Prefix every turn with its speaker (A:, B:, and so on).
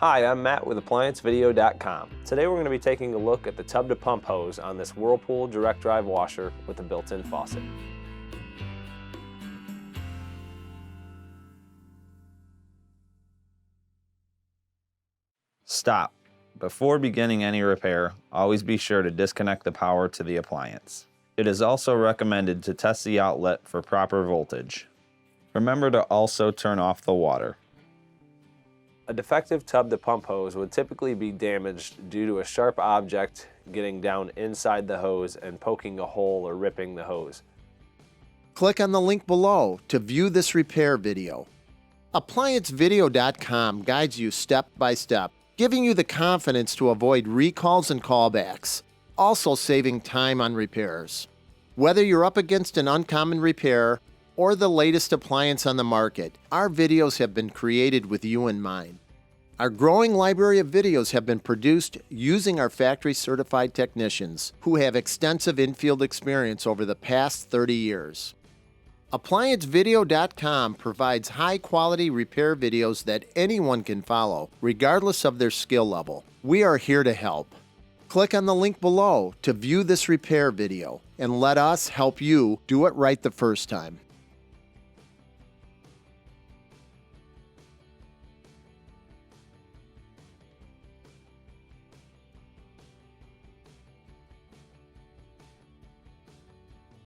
A: Hi, I'm Matt with ApplianceVideo.com. Today we're going to be taking a look at the tub-to-pump hose on this Whirlpool direct drive washer with a built-in faucet.
B: Stop. Before beginning any repair, always be sure to disconnect the power to the appliance. It is also recommended to test the outlet for proper voltage. Remember to also turn off the water.
A: A defective tub-to-pump hose would typically be damaged due to a sharp object getting down inside the hose and poking a hole or ripping the hose.
C: Click on the link below to view this repair video. ApplianceVideo.com guides you step by step, giving you the confidence to avoid recalls and callbacks, also saving time on repairs. Whether you're up against an uncommon repair or the latest appliance on the market, our videos have been created with you in mind. Our growing library of videos have been produced using our factory-certified technicians who have extensive infield experience over the past 30 years. ApplianceVideo.com provides high-quality repair videos that anyone can follow, regardless of their skill level. We are here to help. Click on the link below to view this repair video and let us help you do it right the first time.